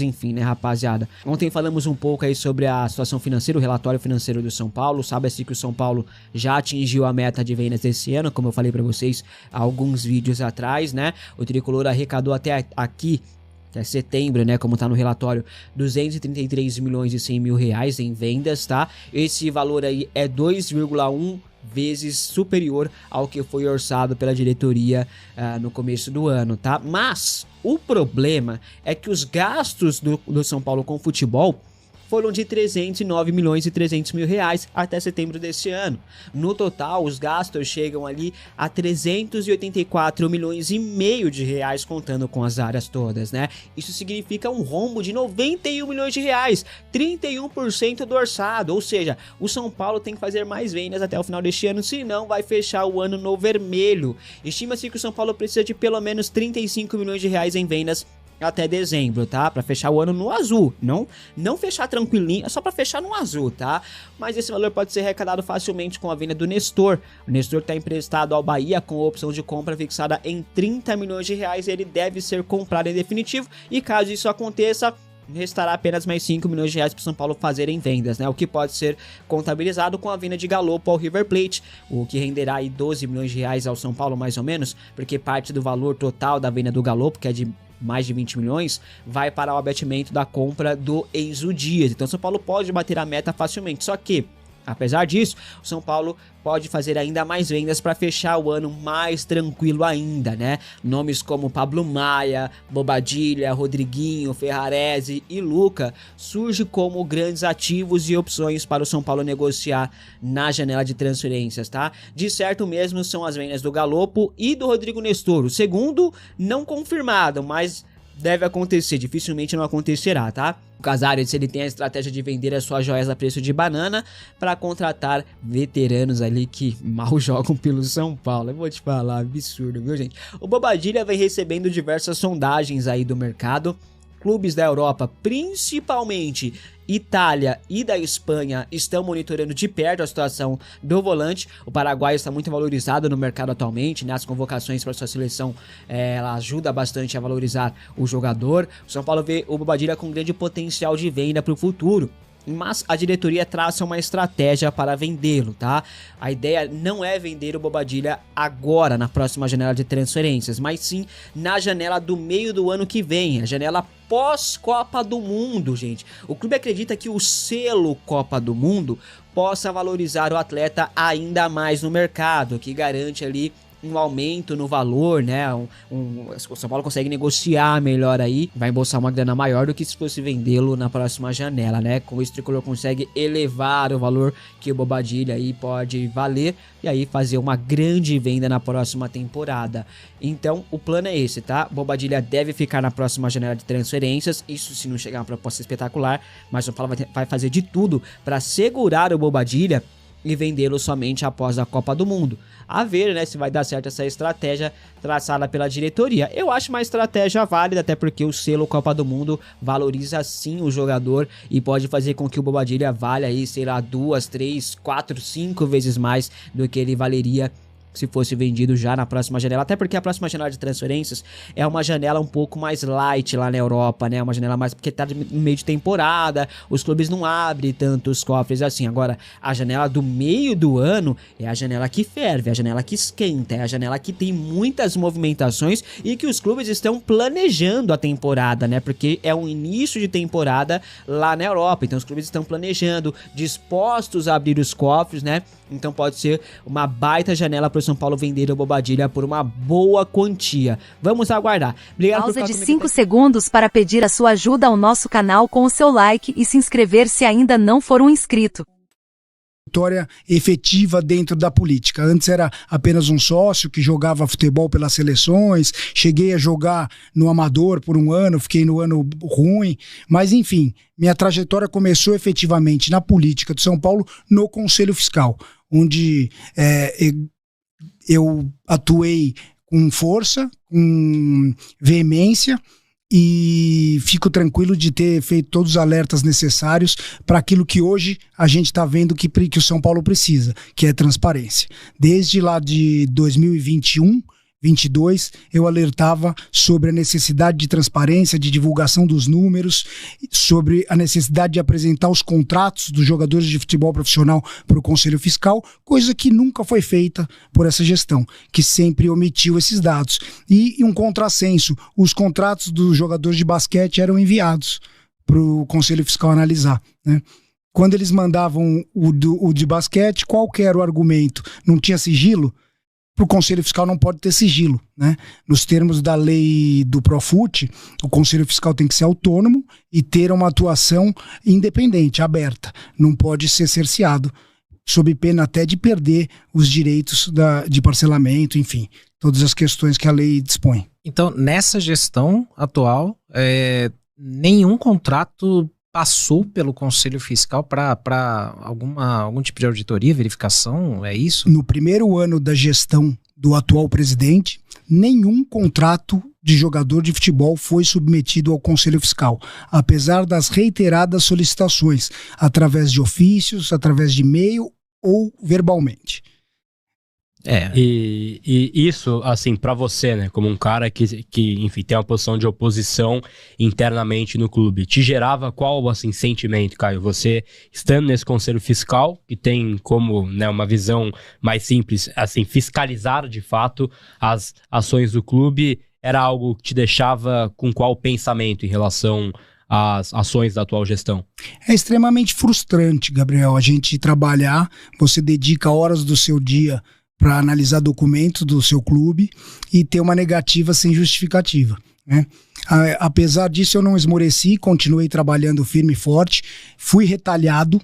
Enfim, né, rapaziada? Ontem falamos um pouco aí sobre a situação financeira, o relatório financeiro do São Paulo. Sabe-se que o São Paulo já atingiu a meta de vendas desse ano, como eu falei pra vocês há alguns vídeos atrás, né? O Tricolor arrecadou até aqui, até setembro, né, como tá no relatório, 233 milhões e 100 mil reais em vendas, tá? Esse valor aí é 2,1 vezes superior ao que foi orçado pela diretoria no começo do ano, tá? Mas o problema é que os gastos do São Paulo com futebol foram de 309 milhões e 300 mil reais até setembro desse ano. No total, os gastos chegam ali a 384 milhões e meio de reais, contando com as áreas todas, né? Isso significa um rombo de 91 milhões de reais, 31% do orçado, ou seja, o São Paulo tem que fazer mais vendas até o final deste ano, senão vai fechar o ano no vermelho. Estima-se que o São Paulo precisa de pelo menos 35 milhões de reais em vendas até dezembro, tá? Pra fechar o ano no azul, não fechar tranquilinho, é só pra fechar no azul, tá? Mas esse valor pode ser arrecadado facilmente com a venda do Nestor. O Nestor tá emprestado ao Bahia com a opção de compra fixada em 30 milhões de reais, ele deve ser comprado em definitivo, e caso isso aconteça, restará apenas mais 5 milhões de reais para o São Paulo fazer em vendas, né? O que pode ser contabilizado com a venda de Galopo ao River Plate, o que renderá aí 12 milhões de reais ao São Paulo, mais ou menos, porque parte do valor total da venda do Galopo, que é de mais de 20 milhões, vai para o abatimento da compra do Enzo Dias. Então o São Paulo pode bater a meta facilmente, só que, apesar disso, o São Paulo pode fazer ainda mais vendas para fechar o ano mais tranquilo ainda, né? Nomes como Pablo Maia, Bobadilla, Rodriguinho, Ferrarese e Luca surgem como grandes ativos e opções para o São Paulo negociar na janela de transferências, tá? De certo mesmo são as vendas do Galopo e do Rodrigo Nestor. O segundo não confirmado, mas deve acontecer, dificilmente não acontecerá, tá? O Casares, ele tem a estratégia de vender as suas joias a preço de banana para contratar veteranos ali que mal jogam pelo São Paulo. Eu vou te falar, absurdo, viu, gente? O Bobadilla vem recebendo diversas sondagens aí do mercado. Clubes da Europa, principalmente Itália e da Espanha, estão monitorando de perto a situação do volante. O paraguaio está muito valorizado no mercado atualmente, né? As convocações para sua seleção, ela ajuda bastante a valorizar o jogador. O São Paulo vê o Bobadilla com grande potencial de venda para o futuro, mas a diretoria traça uma estratégia para vendê-lo, tá? A ideia não é vender o Bobadilla agora, na próxima janela de transferências, mas sim na janela do meio do ano que vem, a janela pós-Copa do Mundo, gente. O clube acredita que o selo Copa do Mundo possa valorizar o atleta ainda mais no mercado, que garante ali um aumento no valor, né? O São Paulo consegue negociar melhor aí, vai embolsar uma grana maior do que se fosse vendê-lo na próxima janela, né? Com isso, o Tricolor consegue elevar o valor que o Bobadilla aí pode valer e aí fazer uma grande venda na próxima temporada. Então, o plano é esse, tá? Bobadilla deve ficar na próxima janela de transferências, isso se não chegar uma proposta espetacular, mas o São Paulo vai fazer de tudo para segurar o Bobadilla e vendê-lo somente após a Copa do Mundo. A ver, né, se vai dar certo essa estratégia traçada pela diretoria. Eu acho uma estratégia válida, até porque o selo Copa do Mundo valoriza sim o jogador e pode fazer com que o Bobadilla valha aí, sei lá, 2, 3, 4, 5 vezes mais do que ele valeria se fosse vendido já na próxima janela, até porque a próxima janela de transferências é uma janela um pouco mais light lá na Europa, né, uma janela mais, porque tá no meio de temporada, os clubes não abrem tantos cofres assim. Agora, a janela do meio do ano é a janela que ferve, é a janela que esquenta, é a janela que tem muitas movimentações e que os clubes estão planejando a temporada, né, porque é um início de temporada lá na Europa, então os clubes estão planejando, dispostos a abrir os cofres, né, então pode ser uma baita janela para o São Paulo vender o Bobadilla por uma boa quantia. Vamos aguardar. Obrigado. Pausa de 5 segundos para pedir a sua ajuda ao nosso canal com o seu like e se inscrever se ainda não for um inscrito. Vitória efetiva dentro da política. Antes era apenas um sócio que jogava futebol pelas seleções, cheguei a jogar no amador por um ano, fiquei no ano ruim, mas enfim, minha trajetória começou efetivamente na política de São Paulo, no Conselho Fiscal, onde eu atuei com força, com veemência, e fico tranquilo de ter feito todos os alertas necessários para aquilo que hoje a gente está vendo que o São Paulo precisa, que é transparência. Desde lá de 2021, 22, eu alertava sobre a necessidade de transparência, de divulgação dos números, sobre a necessidade de apresentar os contratos dos jogadores de futebol profissional para o Conselho Fiscal, coisa que nunca foi feita por essa gestão, que sempre omitiu esses dados. E um contrassenso, os contratos dos jogadores de basquete eram enviados para o Conselho Fiscal analisar, né? Quando eles mandavam o de basquete, qual que era o argumento? Não tinha sigilo? O Conselho Fiscal não pode ter sigilo, né? Nos termos da lei do Profut, o Conselho Fiscal tem que ser autônomo e ter uma atuação independente, aberta. Não pode ser cerceado, sob pena até de perder os direitos de parcelamento, enfim, todas as questões que a lei dispõe. Então, nessa gestão atual, nenhum contrato passou pelo Conselho Fiscal para algum tipo de auditoria, verificação, é isso? No primeiro ano da gestão do atual presidente, nenhum contrato de jogador de futebol foi submetido ao Conselho Fiscal, apesar das reiteradas solicitações, através de ofícios, através de e-mail ou verbalmente. E isso, assim, pra você, né, como um cara que enfim, tem uma posição de oposição internamente no clube, te gerava qual, assim, sentimento, Caio? Você, estando nesse Conselho Fiscal, que tem como, né, uma visão mais simples, assim, fiscalizar de fato as ações do clube, era algo que te deixava com qual pensamento em relação às ações da atual gestão? É extremamente frustrante, Gabriel, a gente trabalhar, você dedica horas do seu dia para analisar documentos do seu clube e ter uma negativa sem justificativa, né? Apesar disso, eu não esmoreci, continuei trabalhando firme e forte, fui retalhado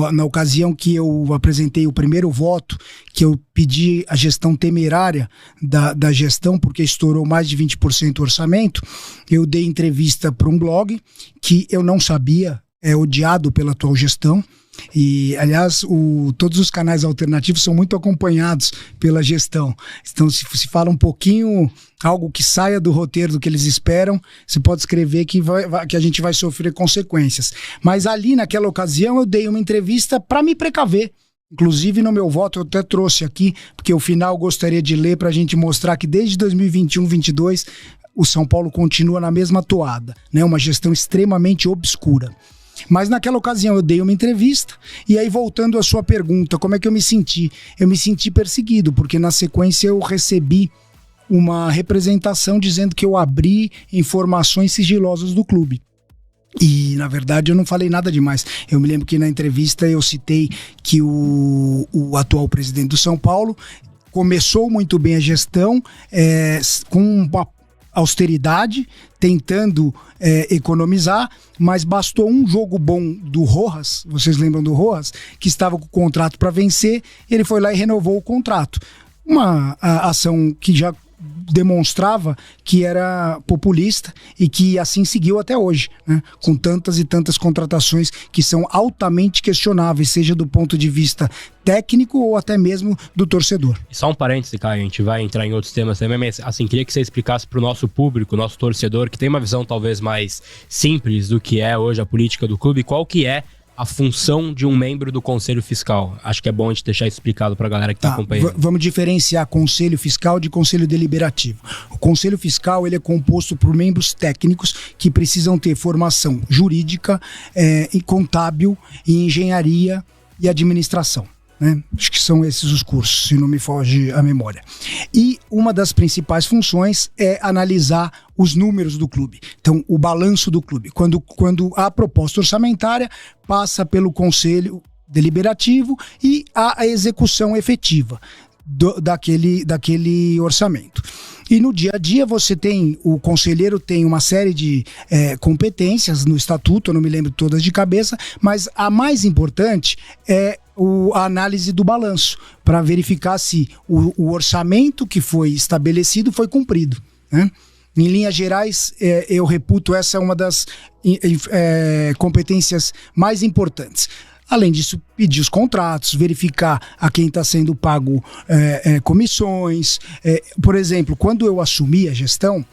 na ocasião que eu apresentei o primeiro voto, que eu pedi a gestão temerária da gestão, porque estourou mais de 20% o orçamento. Eu dei entrevista para um blog que eu não sabia, é odiado pela atual gestão. E, aliás, todos os canais alternativos são muito acompanhados pela gestão. Então, se fala um pouquinho, algo que saia do roteiro do que eles esperam, você pode escrever que a gente vai sofrer consequências. Mas ali, naquela ocasião, eu dei uma entrevista para me precaver. Inclusive, no meu voto, eu até trouxe aqui, porque o final eu gostaria de ler para a gente mostrar que desde 2021-22 o São Paulo continua na mesma toada, né? Uma gestão extremamente obscura. Mas naquela ocasião eu dei uma entrevista, e aí, voltando à sua pergunta, como é que eu me senti? Eu me senti perseguido, porque na sequência eu recebi uma representação dizendo que eu abri informações sigilosas do clube. E, na verdade, eu não falei nada demais. Eu me lembro que na entrevista eu citei que o atual presidente do São Paulo começou muito bem a gestão, com uma austeridade, tentando economizar, mas bastou um jogo bom do Rojas, vocês lembram do Rojas, que estava com o contrato para vencer, ele foi lá e renovou o contrato. Uma ação que já demonstrava que era populista e que assim seguiu até hoje, né? Com tantas e tantas contratações que são altamente questionáveis, seja do ponto de vista técnico ou até mesmo do torcedor. Só um parêntese, Caio, a gente vai entrar em outros temas também, mas assim, queria que você explicasse para o nosso público, nosso torcedor, que tem uma visão talvez mais simples do que é hoje a política do clube, qual que é a função de um membro do Conselho Fiscal. Acho que é bom a gente deixar explicado para a galera que está acompanhando. Vamos diferenciar Conselho Fiscal de Conselho Deliberativo. O Conselho Fiscal ele é composto por membros técnicos que precisam ter formação jurídica, e contábil, e engenharia e administração, né? Acho que são esses os cursos, se não me foge a memória. E uma das principais funções é analisar os números do clube. Então, o balanço do clube. Quando a proposta orçamentária passa pelo Conselho Deliberativo e a execução efetiva daquele orçamento. E no dia a dia o conselheiro tem uma série de competências no estatuto, eu não me lembro todas de cabeça, mas a mais importante é a análise do balanço, para verificar se o orçamento que foi estabelecido foi cumprido, né? Em linhas gerais, eu reputo essa uma das competências mais importantes. Além disso, pedir os contratos, verificar a quem está sendo pago comissões. Por exemplo, quando eu assumi a gestão,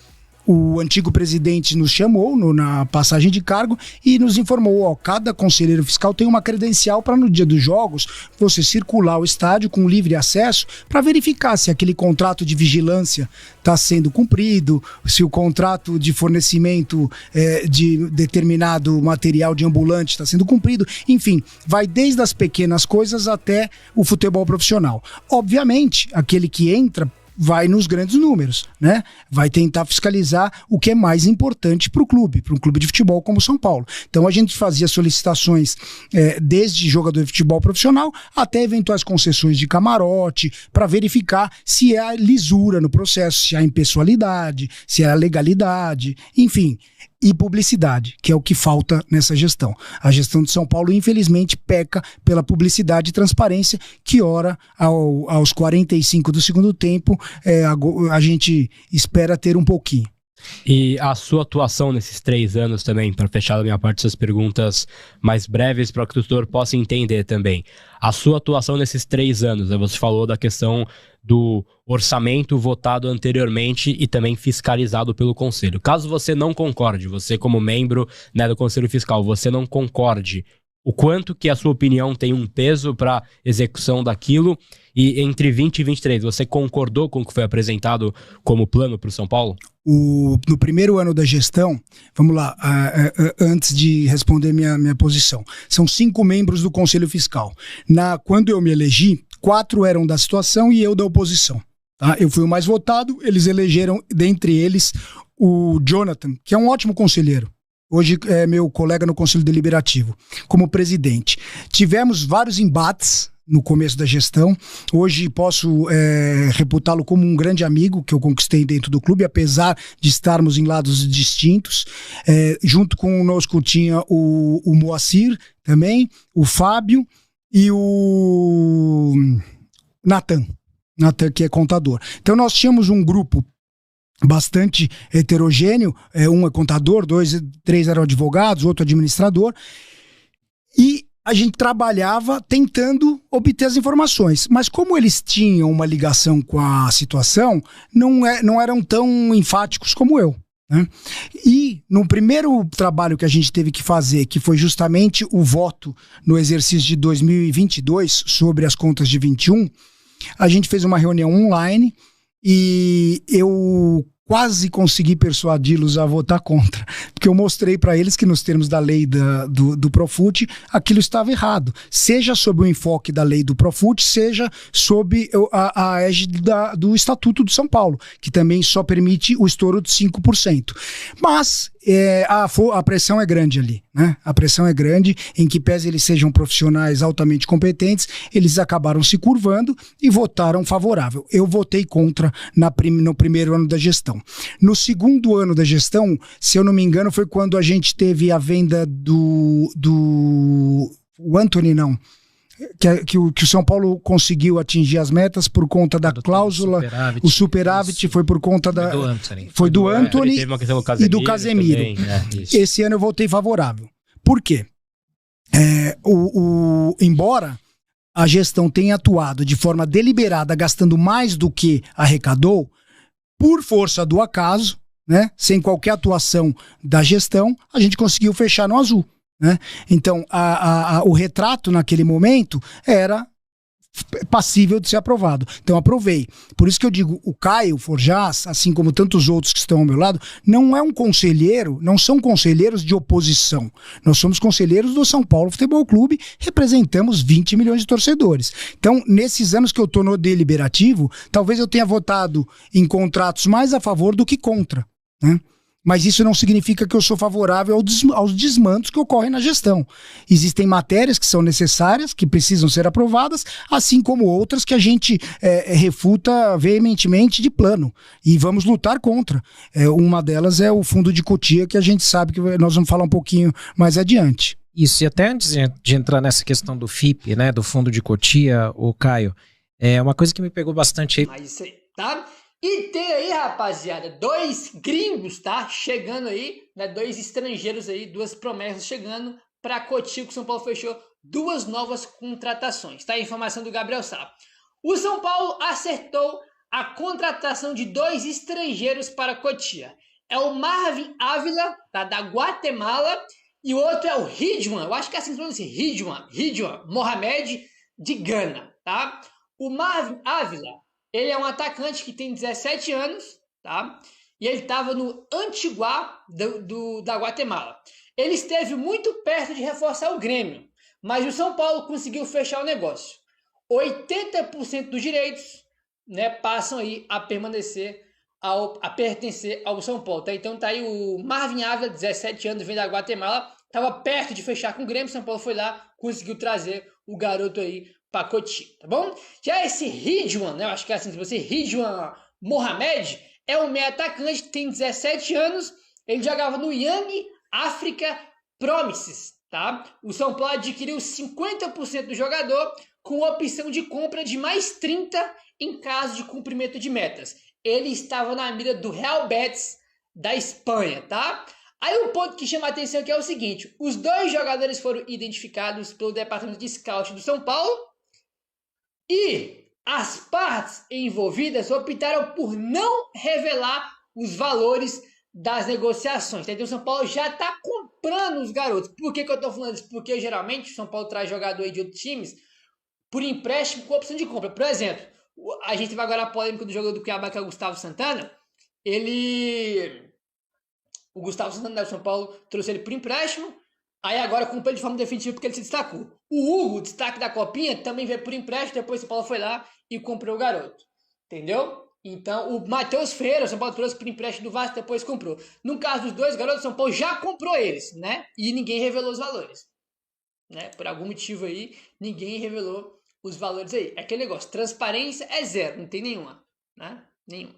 o antigo presidente nos chamou na passagem de cargo e nos informou, cada conselheiro fiscal tem uma credencial para no dia dos jogos você circular o estádio com livre acesso para verificar se aquele contrato de vigilância está sendo cumprido, se o contrato de fornecimento de determinado material de ambulante está sendo cumprido, enfim, vai desde as pequenas coisas até o futebol profissional. Obviamente, aquele que entra vai nos grandes números, né? Vai tentar fiscalizar o que é mais importante para um clube de futebol como o São Paulo. Então a gente fazia solicitações desde jogador de futebol profissional até eventuais concessões de camarote para verificar se há lisura no processo, se há impessoalidade, se há legalidade, enfim. E publicidade, que é o que falta nessa gestão. A gestão de São Paulo, infelizmente, peca pela publicidade e transparência, que ora, aos 45 do segundo tempo, a gente espera ter um pouquinho. E a sua atuação nesses 3 anos também, para fechar a minha parte, essas perguntas mais breves para que o tutor possa entender também. A sua atuação nesses 3 anos, você falou da questão do orçamento votado anteriormente e também fiscalizado pelo Conselho. Caso você não concorde, você como membro, né, do Conselho Fiscal, você não concorde, o quanto que a sua opinião tem um peso para execução daquilo, e entre 20 e 23, você concordou com o que foi apresentado como plano para o São Paulo? No primeiro ano da gestão, vamos lá, antes de responder minha posição, são 5 membros do Conselho Fiscal. Quando eu me elegi, 4 eram da situação e eu da oposição. Tá? Eu fui o mais votado, eles elegeram, dentre eles, o Jonathan, que é um ótimo conselheiro. Hoje é meu colega no Conselho Deliberativo, como presidente. Tivemos vários embates no começo da gestão. Hoje posso reputá-lo como um grande amigo que eu conquistei dentro do clube, apesar de estarmos em lados distintos. Junto conosco tinha o Moacir também, o Fábio e o Natan, que é contador. Então nós tínhamos um grupo bastante heterogêneo, um é contador, 3 eram advogados, outro administrador, e a gente trabalhava tentando obter as informações, mas como eles tinham uma ligação com a situação, não eram tão enfáticos como eu, né? E no primeiro trabalho que a gente teve que fazer, que foi justamente o voto no exercício de 2022 sobre as contas de 21, a gente fez uma reunião online e eu quase consegui persuadi-los a votar contra, porque eu mostrei para eles que nos termos da lei do Profut, aquilo estava errado, seja sob o enfoque da lei do Profut, seja sob a égide do Estatuto do São Paulo, que também só permite o estouro de 5%. Mas a pressão é grande ali, né? A pressão é grande, em que pese eles sejam profissionais altamente competentes, eles acabaram se curvando e votaram favorável. Eu votei contra no primeiro ano da gestão. No segundo ano da gestão, se eu não me engano, foi quando a gente teve a venda o Anthony, não. Que o São Paulo conseguiu atingir as metas por conta da cláusula. O superávit foi por conta foi do Anthony e do Casemiro. Também, esse ano eu votei favorável. Por quê? Embora a gestão tenha atuado de forma deliberada, gastando mais do que arrecadou, por força do acaso, né, sem qualquer atuação da gestão, a gente conseguiu fechar no azul, né? Então, o retrato naquele momento era passível de ser aprovado. Então, aprovei. Por isso que eu digo, o Caio Forjaz, assim como tantos outros que estão ao meu lado, não são conselheiros de oposição. Nós somos conselheiros do São Paulo Futebol Clube, representamos 20 milhões de torcedores. Então, nesses anos que eu estou no deliberativo, talvez eu tenha votado em contratos mais a favor do que contra, né? Mas isso não significa que eu sou favorável aos desmandos que ocorrem na gestão. Existem matérias que são necessárias, que precisam ser aprovadas, assim como outras que a gente refuta veementemente de plano. E vamos lutar contra. Uma delas é o fundo de Cotia, que a gente sabe que nós vamos falar um pouquinho mais adiante. Isso, e até antes de entrar nessa questão do FIP, né, do fundo de Cotia, o Caio, uma coisa que me pegou bastante aí. Mas, tá? E tem aí, rapaziada, 2 gringos, tá? Chegando aí, né? 2 estrangeiros aí, 2 promessas chegando para Cotia, que o São Paulo fechou 2 novas contratações, tá? A informação do Gabriel Sá. O São Paulo acertou a contratação de 2 estrangeiros para Cotia. é o Marvin Ávila, tá, da Guatemala, e o outro é o Ridwan, eu acho que é assim que se pronuncia, Ridwan Mohamed, de Gana, tá? O Marvin Ávila, ele é um atacante que tem 17 anos, tá? E ele estava no Antiguá da Guatemala. Ele esteve muito perto de reforçar o Grêmio, mas o São Paulo conseguiu fechar o negócio. 80% dos direitos, né, passam aí a pertencer ao São Paulo. Tá? Então tá aí o Marvin Ávila, 17 anos, vem da Guatemala, estava perto de fechar com o Grêmio, São Paulo foi lá, conseguiu trazer o garoto aí para Cotia, tá bom? Já esse Ridwan, né, eu acho que é assim, se você Ridwan Mohamed, é um meio atacante que tem 17 anos, ele jogava no Young Africa Promises, tá? O São Paulo adquiriu 50% do jogador com opção de compra de mais 30% em caso de cumprimento de metas. Ele estava na mira do Real Betis da Espanha, tá? Aí o ponto que chama a atenção aqui é o seguinte, os 2 jogadores foram identificados pelo departamento de scout do São Paulo e as partes envolvidas optaram por não revelar os valores das negociações. Então o São Paulo já está comprando os garotos. Por que eu estou falando isso? Porque geralmente o São Paulo traz jogador de outros times por empréstimo com opção de compra. Por exemplo, a gente vai agora a polêmica do jogador do Cuiabá, que é o Gustavo Santana. O Gustavo Santana do São Paulo trouxe ele por empréstimo. Aí agora comprou ele de forma definitiva porque ele se destacou. O Hugo, destaque da Copinha, também veio por empréstimo. Depois o São Paulo foi lá e comprou o garoto. Entendeu? Então, o Matheus Ferreira, o São Paulo trouxe por empréstimo do Vasco, depois comprou. No caso dos 2 garotos, o São Paulo já comprou eles, né? E ninguém revelou os valores. Né? Por algum motivo aí, ninguém revelou os valores aí. É aquele negócio, transparência é 0, não tem nenhuma. Né? Nenhuma.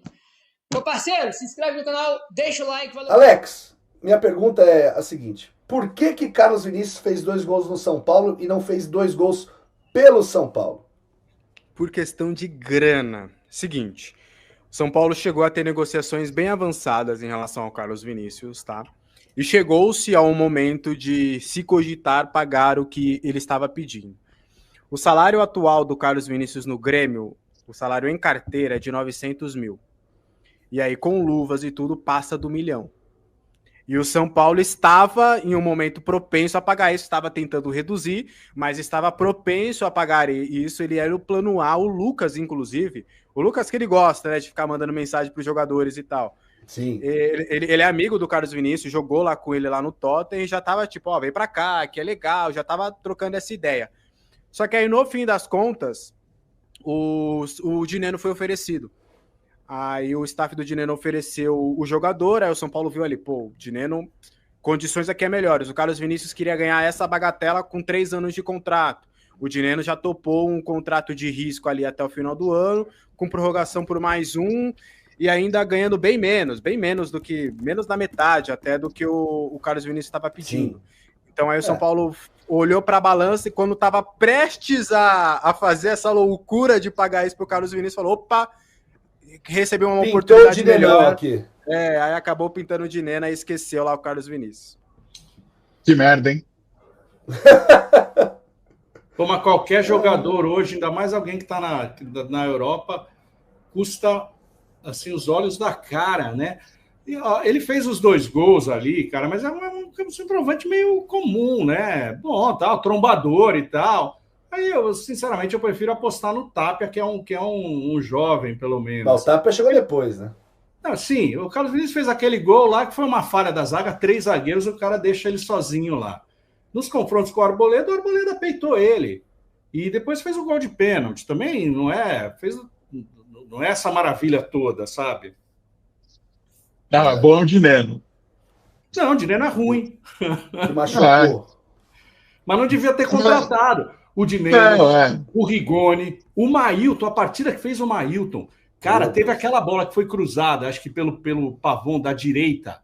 Meu parceiro, se inscreve no canal, deixa o like. Valeu. Alex, minha pergunta é a seguinte. Por que Carlos Vinícius fez 2 gols no São Paulo e não fez 2 gols pelo São Paulo? Por questão de grana. Seguinte, São Paulo chegou a ter negociações bem avançadas em relação ao Carlos Vinícius, tá? E chegou-se ao momento de se cogitar pagar o que ele estava pedindo. O salário atual do Carlos Vinícius no Grêmio, o salário em carteira é de 900 mil. E aí, com luvas e tudo, passa do 1 milhão. E o São Paulo estava em um momento propenso a pagar isso, estava tentando reduzir, mas estava propenso a pagar isso. Ele era o plano A, o Lucas, inclusive. O Lucas que ele gosta, né, de ficar mandando mensagem para os jogadores e tal. Sim. Ele é amigo do Carlos Vinícius, jogou lá com ele lá no Tottenham e já estava tipo, ó, vem para cá, que é legal, já estava trocando essa ideia. Só que aí, no fim das contas, o Dineno foi oferecido. Aí o staff do Dineno ofereceu o jogador, aí o São Paulo viu ali, pô, o Dineno, condições aqui é melhores. O Carlos Vinícius queria ganhar essa bagatela com 3 anos de contrato. O Dineno já topou um contrato de risco ali até o final do ano, com prorrogação por mais 1, e ainda ganhando bem menos do que, menos da metade até do que o Carlos Vinícius estava pedindo. Sim. Então aí o São Paulo olhou para a balança e quando estava prestes a fazer essa loucura de pagar isso para o Carlos Vinícius, falou, opa, recebeu uma oportunidade melhor aqui. Aí acabou pintando o Dineno e esqueceu lá o Carlos Vinícius. Que merda, hein? Como qualquer jogador hoje, ainda mais alguém que está na Europa, custa assim, os olhos da cara, né? E, ó, ele fez os 2 gols ali, cara, mas é um centroavante meio comum, né? Bom, tal, trombador e tal. Aí, sinceramente, eu prefiro apostar no Tapia, que é um jovem, pelo menos. Mas o Tapia chegou depois, né? Não, sim, o Carlos Vinícius fez aquele gol lá, que foi uma falha da zaga, 3 zagueiros, o cara deixa ele sozinho lá. Nos confrontos com o Arboleda peitou ele. E depois fez o gol de pênalti. Também não é essa maravilha toda, sabe? Ah, bom o Dineno. Não, o Dineno é ruim. Machucou. Mas não devia ter contratado. O Dineno, o Rigoni, o Mailton, a partida que fez o Mailton. Cara, teve aquela bola que foi cruzada, acho que pelo Pavon da direita.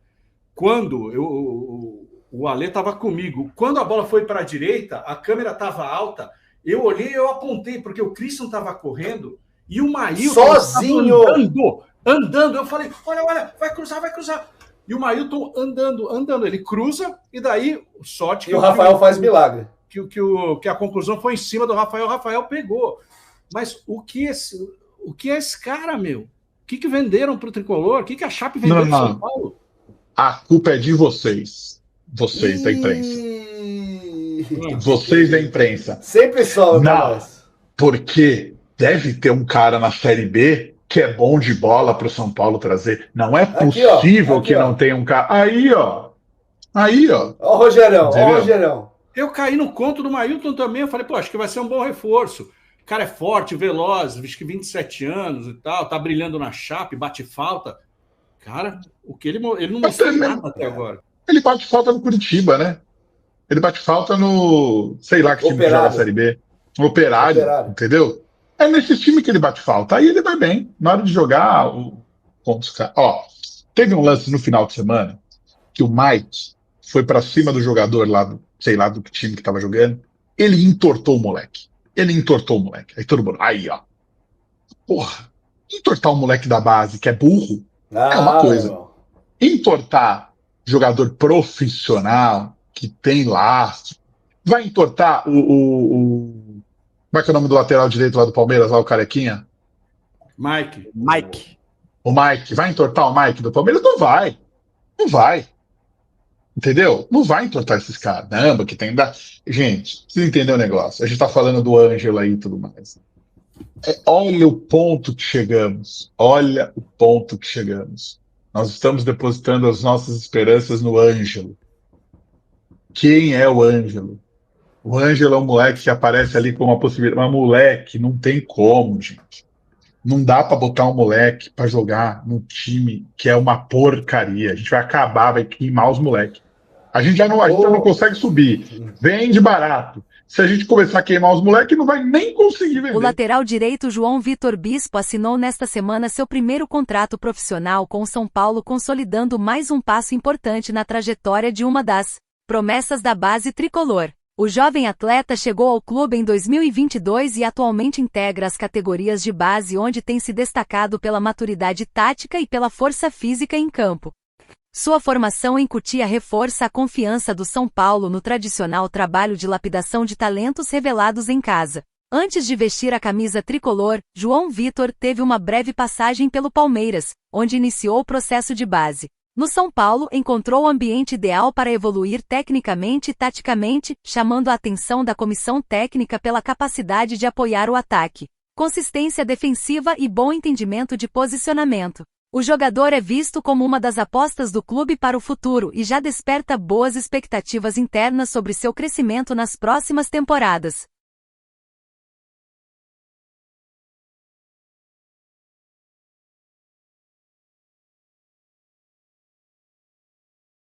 Quando o Alê estava comigo. Quando a bola foi para a direita, a câmera estava alta, eu olhei e eu apontei, porque o Christian estava correndo e o Mailton sozinho andando. Eu falei, olha, vai cruzar. E o Mailton andando. Ele cruza e daí, sorte... E o Rafael faz milagre. Que a conclusão foi em cima do Rafael. O Rafael pegou. Mas o que é esse cara, meu? O que venderam para o Tricolor? O que a Chape vendeu para o São Paulo? A culpa é de vocês. Vocês da imprensa. Vocês da imprensa. Sempre sobe pra Não, nós. porque deve ter um cara na Série B que é bom de bola pro São Paulo trazer. Não é possível que não tenha um cara. Aí, ó. Ó o Rogerão, Entendeu? ó o Rogerão. Eu caí no conto do Mailton também. Eu falei, pô, acho que vai ser um bom reforço. O cara é forte, veloz, acho que 27 anos e tal, tá brilhando na Chape, bate falta. Cara, o que ele não mostrou nada até agora. Ele bate falta no Curitiba, né? Ele bate falta no, sei lá que time que joga a Série B. Operário, entendeu? É nesse time que ele bate falta. Aí ele vai bem. Na hora de jogar, contra os caras. Ó, teve um lance no final de semana que o Mike foi pra cima do jogador lá, sei lá do que time que tava jogando. Ele entortou o moleque. Aí todo mundo, aí, ó. Porra, entortar o moleque da base que é burro é uma coisa. Irmão. Entortar jogador profissional que tem laço. Vai entortar como é que é o nome do lateral direito lá do Palmeiras, lá o carequinha? Mike. O Mike. Vai entortar o Mike do Palmeiras? Não vai. Entendeu? Não vai entortar esses caras. Não, que tem... Gente, vocês entenderam o negócio. A gente tá falando do Ângelo aí e tudo mais. Olha o ponto que chegamos. Nós estamos depositando as nossas esperanças no Ângelo. Quem é o Ângelo? O Ângelo é um moleque que aparece ali com uma possibilidade. Mas moleque, não tem como, gente. Não dá pra botar um moleque pra jogar num time que é uma porcaria. A gente vai acabar, vai queimar os moleques. A gente já não consegue subir. Vende barato. Se a gente começar a queimar os moleques, não vai nem conseguir vender. O lateral direito João Vitor Bispo assinou nesta semana seu primeiro contrato profissional com o São Paulo, consolidando mais um passo importante na trajetória de uma das promessas da base tricolor. O jovem atleta chegou ao clube em 2022 e atualmente integra as categorias de base, onde tem se destacado pela maturidade tática e pela força física em campo. Sua formação em Cotia reforça a confiança do São Paulo no tradicional trabalho de lapidação de talentos revelados em casa. Antes de vestir a camisa tricolor, João Vitor teve uma breve passagem pelo Palmeiras, onde iniciou o processo de base. No São Paulo, encontrou o ambiente ideal para evoluir tecnicamente e taticamente, chamando a atenção da comissão técnica pela capacidade de apoiar o ataque, consistência defensiva e bom entendimento de posicionamento. O jogador é visto como uma das apostas do clube para o futuro e já desperta boas expectativas internas sobre seu crescimento nas próximas temporadas.